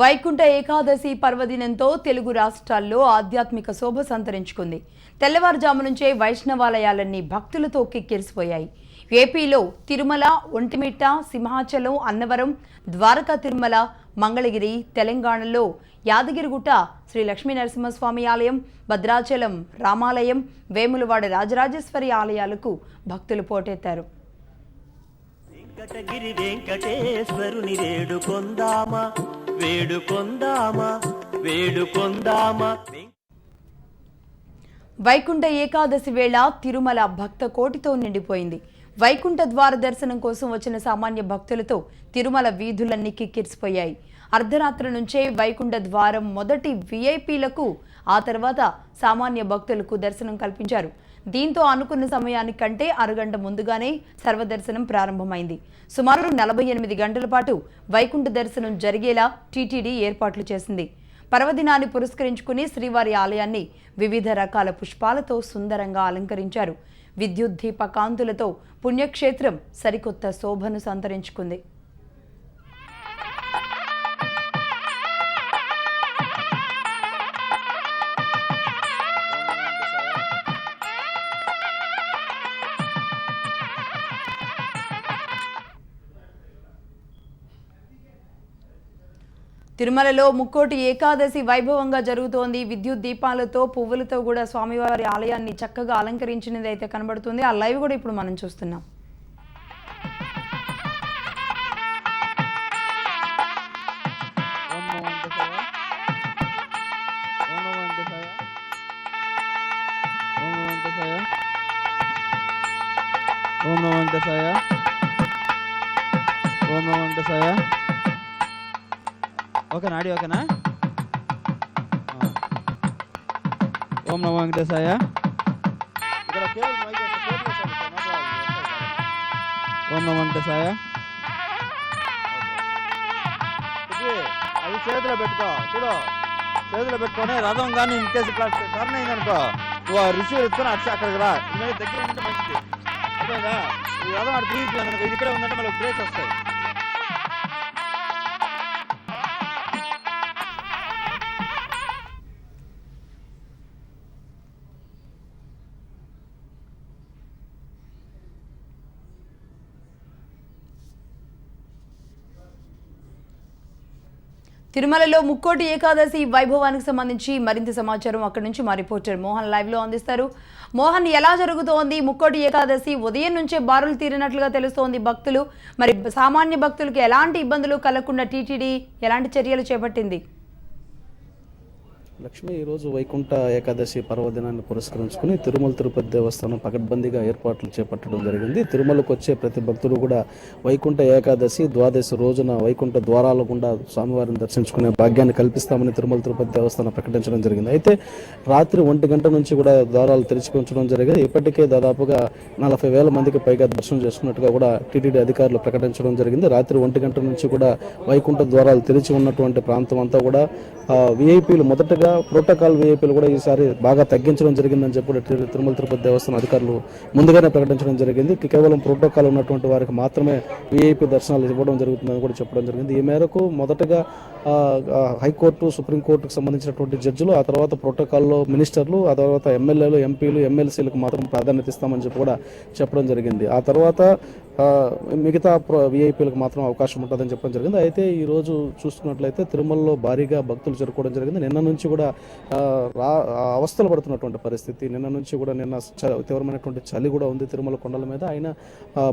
వైకుంఠ ఏకాదశి పర్వదినంతో తెలుగు రాష్ట్రాల్లో ఆధ్యాత్మిక శోభ సంతరించుకుంది. తెల్లవారుజాము నుంచే వైష్ణవాలయాలన్నీ భక్తులతో కిక్కిరిసిపోయాయి. ఏపీలో తిరుమల, ఒంటిమిట్ట, సింహాచలం, అన్నవరం, ద్వారకా తిరుమల, మంగళగిరి, తెలంగాణలో యాదగిరిగుట్ట శ్రీ లక్ష్మీ నరసింహస్వామి ఆలయం, భద్రాచలం రామాలయం, వేములవాడ రాజరాజేశ్వరి ఆలయాలకు భక్తులు పోటెత్తారు. వెంకటగిరి వెంకటేశ్వరుని వేడుకొందామా వేడుకొందామా వేడుకొందామా. వైకుంఠ ఏకాదశి వేళ తిరుమల భక్త కోటితో నిండిపోయింది. వైకుంఠ ద్వార దర్శనం కోసం వచ్చిన సామాన్య భక్తులతో తిరుమల వీధులన్నీ కిక్కిరిసిపోయాయి. అర్ధరాత్రి నుంచే వైకుంఠ ద్వారం మొదటి విఐపీలకు, ఆ తర్వాత సామాన్య భక్తులకు దర్శనం కల్పించారు. దీంతో అనుకున్న సమయానికంటే అరగంట ముందుగానే సర్వదర్శనం ప్రారంభమైంది. సుమారు 48 గంటల పాటు వైకుంఠ దర్శనం జరిగేలా టీటీడీ ఏర్పాట్లు చేసింది. పర్వదినాన్ని పురస్కరించుకుని శ్రీవారి ఆలయాన్ని వివిధ రకాల పుష్పాలతో సుందరంగా అలంకరించారు. విద్యుత్ దీప కాంతులతో పుణ్యక్షేత్రం సరికొత్త శోభను సంతరించుకుంది. తిరుమలలో ముక్కోటి ఏకాదశి వైభవంగా జరుగుతోంది. విద్యుత్ దీపాలతో, పువ్వులతో కూడా స్వామివారి ఆలయాన్ని చక్కగా అలంకరించినది అయితే కనబడుతుంది. ఆ లైవ్ కూడా ఇప్పుడు మనం చూస్తున్నాం. ఓం నమో వెంకటేశాయ. ఓం నమో వెంకటేశాయ. ఓకేనా? ఆడియో ఓకేనా? ఓం నమో వెంకటేశాయ. ఓం నమో వెంకటేశాయ. అది చేతిలో పెట్టుకో, చూడు, చేతిలో పెట్టుకొని రథం కానీ ఇన్ కేసు ఇట్లా టర్న్ అయిందనుకో, నువ్వు రిసీవర్ ఎత్తుకొని అక్కడికి రా. దగ్గర ఉంటే మంచిది. అదేగా ఈ రథం అటు తిరిగి ఇది ఇక్కడే ఉందంటే మళ్ళీ బ్రేక్స్ వస్తాయి. తిరుమలలో ముక్కోటి ఏకాదశి వైభవానికి సంబంధించి మరింత సమాచారం అక్కడి నుంచి మా రిపోర్టర్ మోహన్ లైవ్ లో అందిస్తారు. మోహన్, ఎలా జరుగుతోంది? ముక్కోటి ఏకాదశి ఉదయం నుంచే బారులు తీరినట్లుగా తెలుస్తోంది భక్తులు. మరి సామాన్య భక్తులకు ఎలాంటి ఇబ్బందులు కలగకుండా టీటీడీ ఎలాంటి చర్యలు చేపట్టింది? లక్ష్మి, ఈరోజు వైకుంఠ ఏకాదశి పర్వదినాన్ని పురస్కరించుకుని తిరుమల తిరుపతి దేవస్థానం పకడ్బందీగా ఏర్పాట్లు చేపట్టడం జరిగింది. తిరుమలకు వచ్చే ప్రతి భక్తులు కూడా వైకుంఠ ఏకాదశి ద్వాదశి రోజున వైకుంఠ ద్వారాల గుండా స్వామివారిని దర్శించుకునే భాగ్యాన్ని కల్పిస్తామని తిరుమల తిరుపతి దేవస్థానం ప్రకటించడం జరిగింది. అయితే రాత్రి 1 గంట నుంచి కూడా ద్వారాలు తెరిచి ఉంచడం జరిగింది. ఇప్పటికే దాదాపుగా 40,000 మందికి పైగా దర్శనం చేసుకున్నట్టుగా కూడా టీటీడీ అధికారులు ప్రకటించడం జరిగింది. రాత్రి 1 గంట నుంచి కూడా వైకుంఠ ద్వారాలు తెరిచి ఉన్నటువంటి ప్రాంతం అంతా కూడా విఐపీలు, మొదటగా ప్రోటోకాల్ విఐపీలు కూడా ఈసారి బాగా తగ్గించడం జరిగిందని చెప్పి తిరుమల తిరుపతి దేవస్థానం అధికారులు ముందుగానే ప్రకటించడం జరిగింది. కేవలం ప్రోటోకాల్ ఉన్నటువంటి వారికి మాత్రమే విఐపీ దర్శనాలు ఇవ్వడం జరుగుతుందని కూడా చెప్పడం జరిగింది. ఈ మేరకు మొదటగా హైకోర్టు, సుప్రీంకోర్టుకు సంబంధించినటువంటి జడ్జిలు, ఆ తర్వాత ప్రోటోకాల్లో మినిస్టర్లు, ఆ తర్వాత ఎమ్మెల్యేలు, ఎంపీలు, ఎమ్మెల్సీలకు మాత్రం ప్రాధాన్యత ఇస్తామని చెప్పి కూడా చెప్పడం జరిగింది. ఆ తర్వాత మిగతా విఐపీలకు మాత్రం అవకాశం ఉంటుందని చెప్పడం జరిగింది. అయితే ఈరోజు చూస్తున్నట్లయితే తిరుమలలో భారీగా భక్తులు చేరుకోవడం జరిగింది. నిన్న నుంచి కూడా అవస్థలు పడుతున్నటువంటి పరిస్థితి. నిన్న నుంచి కూడా తీవ్రమైనటువంటి చలి కూడా ఉంది తిరుమల కొండల మీద. అయినా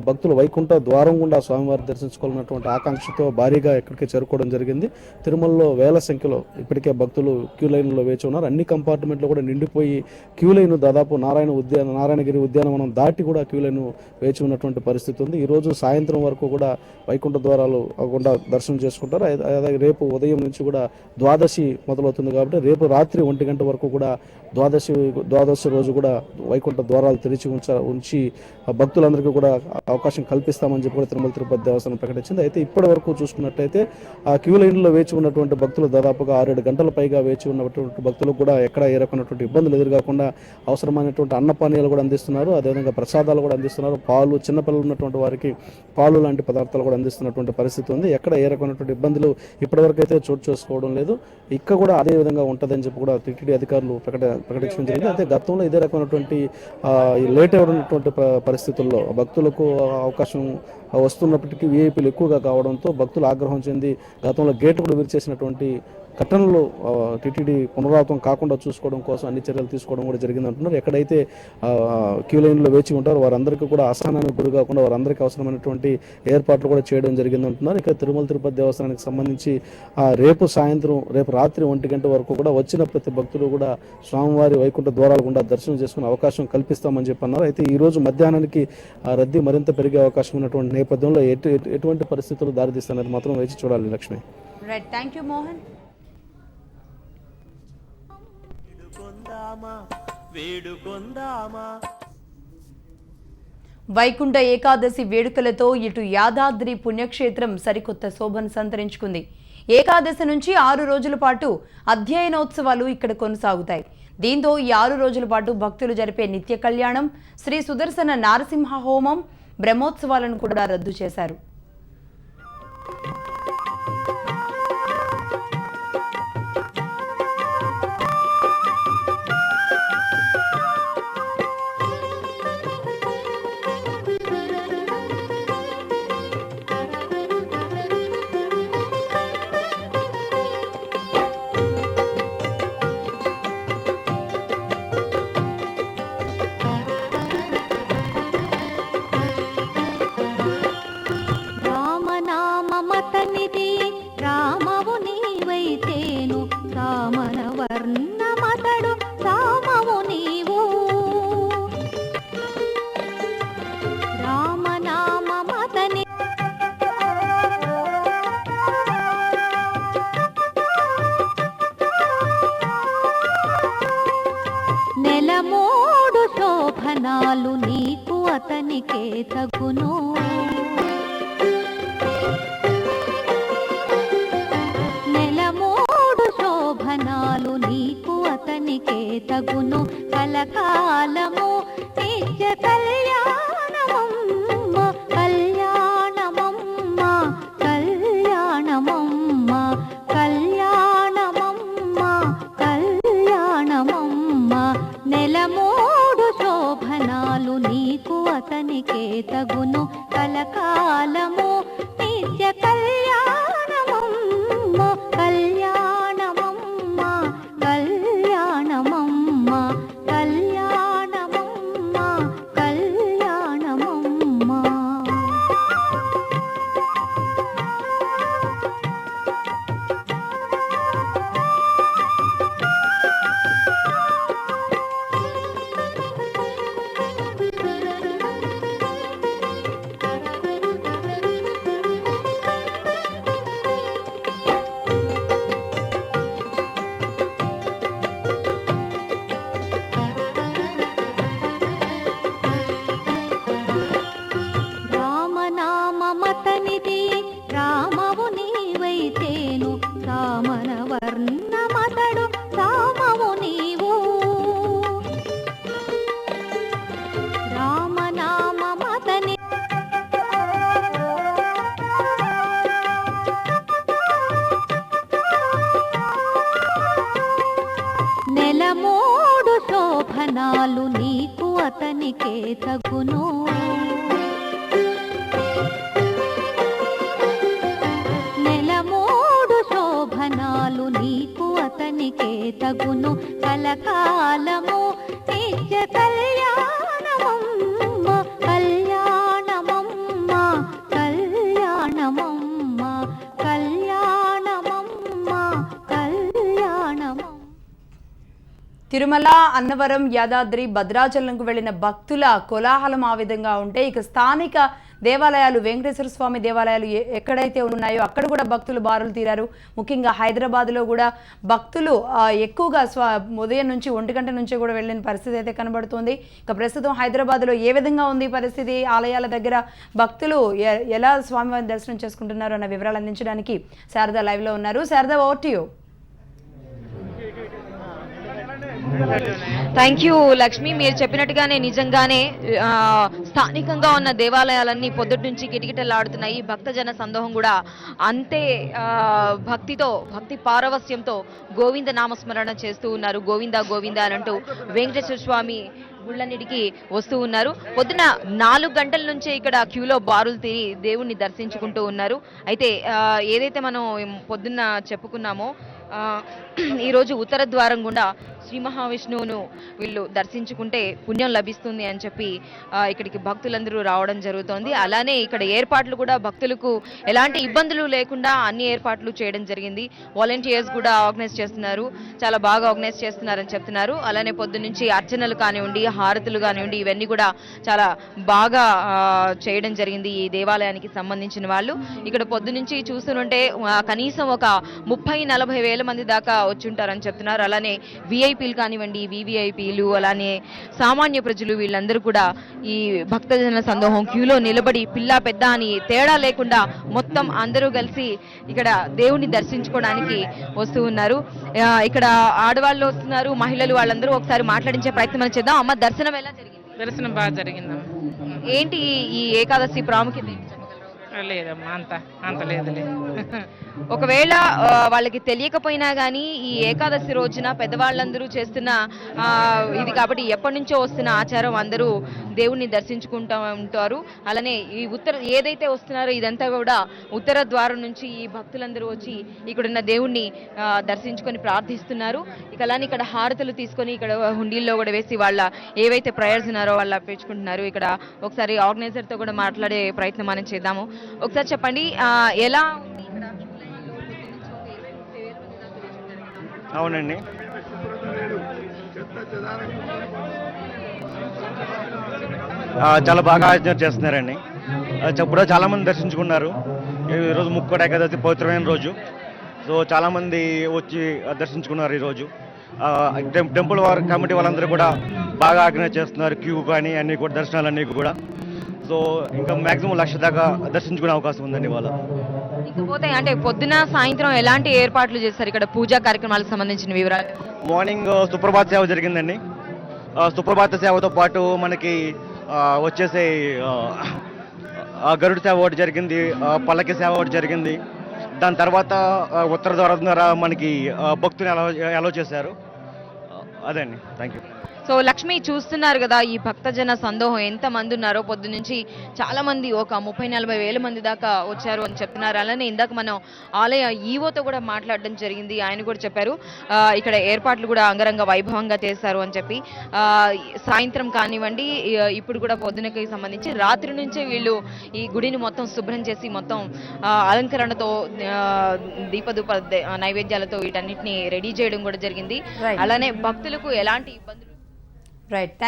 భక్తులు వైకుంఠ ద్వారం గుండా స్వామివారి దర్శించుకోవాలన్నటువంటి ఆకాంక్షతో భారీగా ఎక్కడికి చేరుకోవడం జరిగింది. తిరుమలలో వేల సంఖ్యలో ఇప్పటికే భక్తులు క్యూ లైన్లో వేచి ఉన్నారు. అన్ని కంపార్ట్మెంట్లు కూడా నిండిపోయి క్యూ లైన్ దాదాపు నారాయణగిరి ఉద్యానవనం దాటి కూడా క్యూ లైన్ వేచి ఉన్నటువంటి పరిస్థితి ఉంది. ఈరోజు సాయంత్రం వరకు కూడా వైకుంఠ ద్వారాలు గుండా దర్శనం చేసుకుంటారు. అలాగే రేపు ఉదయం నుంచి కూడా ద్వాదశి మొదలవుతుంది కాబట్టి రేపు రాత్రి 1 గంట వరకు కూడా ద్వాదశి రోజు కూడా వైకుంఠ ద్వారాలు తెరిచి ఉంచి భక్తులందరికీ కూడా అవకాశం కల్పిస్తామని చెప్పి కూడా తిరుమల తిరుపతి దేవస్థానం ప్రకటించింది. అయితే ఇప్పటి వరకు చూసుకున్నట్లయితే ఆ క్యూ లైన్లో వేచి వేచి ఉన్నటువంటి భక్తులు దాదాపుగా 6-7 గంటల పైగా వేచి ఉన్నటువంటి భక్తులకు కూడా ఎక్కడ ఏ రకమైనటువంటి ఇబ్బందులు ఎదురుకాకుండా అవసరమైనటువంటి అన్నపానీయాలు కూడా అందిస్తున్నారు. అదేవిధంగా ప్రసాదాలు కూడా అందిస్తున్నారు. పాలు, చిన్నపిల్లలు ఉన్నటువంటి వారికి పాలు లాంటి పదార్థాలు కూడా అందిస్తున్నటువంటి పరిస్థితి ఉంది. ఎక్కడ ఏ రకమైనటువంటి ఇబ్బందులు ఇప్పటివరకు అయితే చోటు చేసుకోవడం లేదు. ఇక్కడ కూడా అదే విధంగా ఉంటుందని చెప్పి కూడా టీటీడీ అధికారులు ప్రకటించడం జరిగింది. అయితే గతంలో ఇదే రకమైనటువంటి లేట్ అయినటువంటి పరిస్థితుల్లో భక్తులకు అవకాశం వస్తున్నప్పటికీ వీఐపీలు ఎక్కువగా కావడంతో భక్తులు ఆగ్రహం చెంది గతంలో గేటు కూడా విరిచేసినటువంటి ఘటనలు టీటీడీ పునరావృతం కాకుండా చూసుకోవడం కోసం అన్ని చర్యలు తీసుకోవడం కూడా జరిగింది అంటున్నారు. ఎక్కడైతే క్యూ లైన్లో వేచి ఉంటారో వారందరికీ కూడా అసహనానికి గురి కాకుండా వారందరికీ అవసరమైనటువంటి ఏర్పాట్లు కూడా చేయడం జరిగింది అంటున్నారు. ఇక తిరుమల తిరుపతి దేవస్థానానికి సంబంధించి రేపు రాత్రి 1 గంట వరకు కూడా వచ్చిన ప్రతి భక్తులు కూడా స్వామివారి వైకుంఠ ద్వారాల గుండా దర్శనం చేసుకునే అవకాశం కల్పిస్తామని చెప్పి అన్నారు. అయితే ఈ రోజు మధ్యాహ్నానికి రద్దీ మరింత పెరిగే అవకాశం ఉన్నటువంటి నేపథ్యంలో ఎటువంటి పరిస్థితులు దారితీస్తున్నది మాత్రం వేచి చూడాలి. Lakshmi. Right, thank you Mohan. Vaikuntha Ekadashi వేడుకలతో ఇటు యాదాద్రి పుణ్యక్షేత్రం సరికొత్త శోభను సంతరించుకుంది. ఏకాదశి నుంచి 6 రోజుల పాటు అధ్యయనోత్సవాలు ఇక్కడ కొనసాగుతాయి. దీంతో ఈ 6 రోజుల పాటు భక్తులు జరిపే నిత్య కళ్యాణం, శ్రీ సుదర్శన నారసింహ హోమం, బ్రహ్మోత్సవాలను కూడా రద్దు చేశారు. నెలమూడు శోభనాలు నీకు అతనికే తగును. నెలమూడు శోభనాలు నీకు అతనికే తగును. కలకాలము నిత్య కళ్యాణమమ్మ, కళ్యాణమమ్మ, కళ్యాణమమ్మ, కళ్యాణమమ్మ, కళ్యాణమమ్మ. నెలమూడు శోభనాలు నీకు అతనికే తగును. కలకాలము నిత్య కళ్యాణమమ్మ, కళ్యాణమమ్మ, కళ్యాణమమ్మ, కళ్యాణమమ్మ, కళ్యాణమమ్మ. రామనామమతనిది రామవు నీవైతేను, రామన వర్ణమతడు రామవు నీవు. రామనామమతని నెలమూడు శోభనాలు నీకు అతనికే తగును. నెలమూడు శోభనాలు నీకు అతనికే తగును. కలకాలము నిత్య కళ్యాణమమ్మ, కళ్యాణమమ్మ, కళ్యాణమమ్మ, కళ్యాణమమ్మ, కళ్యాణమమ్మ. తిరుమల, అన్నవరం, యాదాద్రి, భద్రాచలంకు వెళ్లిన భక్తుల కోలాహలం ఆ విధంగా ఉంటే ఇక స్థానిక దేవాలయాలు, వెంకటేశ్వర స్వామి దేవాలయాలు ఎక్కడైతే ఉన్నాయో అక్కడ కూడా భక్తులు బారులు తీరారు. ముఖ్యంగా హైదరాబాద్లో కూడా భక్తులు ఎక్కువగా ఉదయం నుంచి 1 గంట నుంచి కూడా వెళ్ళిన పరిస్థితి అయితే కనబడుతుంది. ఇక ప్రస్తుతం హైదరాబాద్లో ఏ విధంగా ఉంది పరిస్థితి, ఆలయాల దగ్గర భక్తులు ఎలా స్వామివారిని దర్శనం చేసుకుంటున్నారు అన్న వివరాలు అందించడానికి శారద లైవ్లో ఉన్నారు. Sharada, over to you. Thank you Lakshmi. మీరు చెప్పినట్టుగానే నిజంగానే స్థానికంగా ఉన్న దేవాలయాలన్నీ పొద్దుటి నుంచి కిటకిటలాడుతున్నాయి. భక్తజన సందోహం కూడా అంతే భక్తి పారవస్యంతో గోవింద నామస్మరణ చేస్తూ ఉన్నారు. గోవింద గోవింద అని అంటూ వెంకటేశ్వర స్వామి గుళ్ళన్నిటికి వస్తూ ఉన్నారు. పొద్దున 4 గంటల నుంచే ఇక్కడ క్యూలో బారులు తీరి దేవుణ్ణి దర్శించుకుంటూ ఉన్నారు. అయితే ఏదైతే మనం పొద్దున్న చెప్పుకున్నామో ఈరోజు ఉత్తర ద్వారం గుండా శ్రీ మహావిష్ణువును వీళ్ళు దర్శించుకుంటే పుణ్యం లభిస్తుంది అని చెప్పి ఇక్కడికి భక్తులందరూ రావడం జరుగుతోంది. అలానే ఇక్కడ ఏర్పాట్లు కూడా భక్తులకు ఎలాంటి ఇబ్బందులు లేకుండా అన్ని ఏర్పాట్లు చేయడం జరిగింది. వాలంటీర్స్ కూడా ఆర్గనైజ్ చేస్తున్నారు, చాలా బాగా ఆర్గనైజ్ చేస్తున్నారని చెప్తున్నారు. అలానే పొద్దు నుంచి అర్చనలు కానివ్వండి, హారతులు కానివ్వండి, ఇవన్నీ కూడా చాలా బాగా చేయడం జరిగింది ఈ దేవాలయానికి సంబంధించిన వాళ్ళు. ఇక్కడ పొద్దు నుంచి చూస్తుంటే కనీసం ఒక 30-40 వేల మంది దాకా వచ్చి ఉంటారని చెప్తున్నారు. అలానే విఐపీలు కానివ్వండి, వివిఐపీలు, అలానే సామాన్య ప్రజలు వీళ్ళందరూ కూడా ఈ భక్తజన సందోహం క్యూలో నిలబడి పిల్ల పెద్ద అని తేడా లేకుండా మొత్తం అందరూ కలిసి ఇక్కడ దేవుణ్ణి దర్శించుకోవడానికి వస్తూ ఉన్నారు. ఇక్కడ ఆడవాళ్ళు వస్తున్నారు, మహిళలు, వాళ్ళందరూ ఒకసారి మాట్లాడించే ప్రయత్నం చేద్దాం. అమ్మ, దర్శనం ఎలా జరిగింది? దర్శనం బాగా జరిగిందమ్మా. ఏంటి ఈ ఏకాదశి ప్రాముఖ్యత ఏంటి చెప్పగలరా? లేదమ్మా, అంత లేదులే. ఒకవేళ వాళ్ళకి తెలియకపోయినా కానీ ఈ ఏకాదశి రోజున పెద్దవాళ్ళందరూ చేస్తున్న ఇది కాబట్టి ఎప్పటి నుంచో వస్తున్న ఆచారం, అందరూ దేవుణ్ణి దర్శించుకుంటూ ఉంటారు. అలానే ఈ ఏదైతే వస్తున్నారో ఇదంతా కూడా ఉత్తర ద్వారం నుంచి ఈ భక్తులందరూ వచ్చి ఇక్కడున్న దేవుణ్ణి దర్శించుకొని ప్రార్థిస్తున్నారు. ఇక అలానే ఇక్కడ హారతులు తీసుకొని ఇక్కడ హుండీల్లో కూడా వేసి వాళ్ళ ఏవైతే ప్రేయర్స్ ఉన్నారో వాళ్ళు అర్పించుకుంటున్నారు. ఇక్కడ ఒకసారి ఆర్గనైజర్తో కూడా మాట్లాడే ప్రయత్నం మనం చేద్దాము. ఒకసారి చెప్పండి, ఎలా ఉంది ఇక్కడ? అవునండి, చాలా బాగా ఆచరణ చేస్తున్నారండి. కూడా చాలా మంది దర్శించుకున్నారు. ఈరోజు ముక్కోటి ఏకాదశి పవిత్రమైన రోజు. సో చాలా మంది వచ్చి దర్శించుకున్నారు ఈరోజు. టెంపుల్ కమిటీ వాళ్ళందరూ కూడా బాగా ఆర్గనైజ్ చేస్తున్నారు. క్యూ కానీ అన్ని కూడా దర్శనాలన్నీ కూడా. సో ఇంకా మాక్సిమం 1,00,000 దాకా దర్శించుకునే అవకాశం ఉందండి ఇవాళ. ఇకపోతే అంటే పొద్దున సాయంత్రం ఎలాంటి ఏర్పాట్లు చేస్తారు ఇక్కడ పూజా కార్యక్రమాలకు సంబంధించిన వివరాలు? మార్నింగ్ సుప్రభాత సేవ జరిగిందండి. సుప్రభాత సేవతో పాటు మనకి వచ్చేసి గరుడు సేవ ఒకటి జరిగింది, పల్లకి సేవ ఒకటి జరిగింది. దాని తర్వాత ఉత్తర ద్వారం ద్వారా మనకి భక్తుని అలౌ చేశారు. అదే అండి. Thank you. సో లక్ష్మి, చూస్తున్నారు కదా ఈ భక్తజన సందోహం ఎంత మంది ఉన్నారో. పొద్దు నుంచి చాలా మంది, ఒక 30-40 వేల మంది దాకా వచ్చారు అని చెప్తున్నారు. అలానే ఇందాక మనం ఆలయ ఈవోతో కూడా మాట్లాడడం జరిగింది. ఆయన కూడా చెప్పారు ఇక్కడ ఏర్పాట్లు కూడా అంగరంగ వైభవంగా చేశారు అని చెప్పి. సాయంత్రం కానివ్వండి, ఇప్పుడు కూడా పొద్దునకి సంబంధించి రాత్రి నుంచే వీళ్ళు ఈ గుడిని మొత్తం శుభ్రం చేసి మొత్తం అలంకరణతో దీపధూప నైవేద్యాలతో వీటన్నిటిని రెడీ చేయడం కూడా జరిగింది. అలానే భక్తులకు ఎలాంటి ఇబ్బందులు రైట్.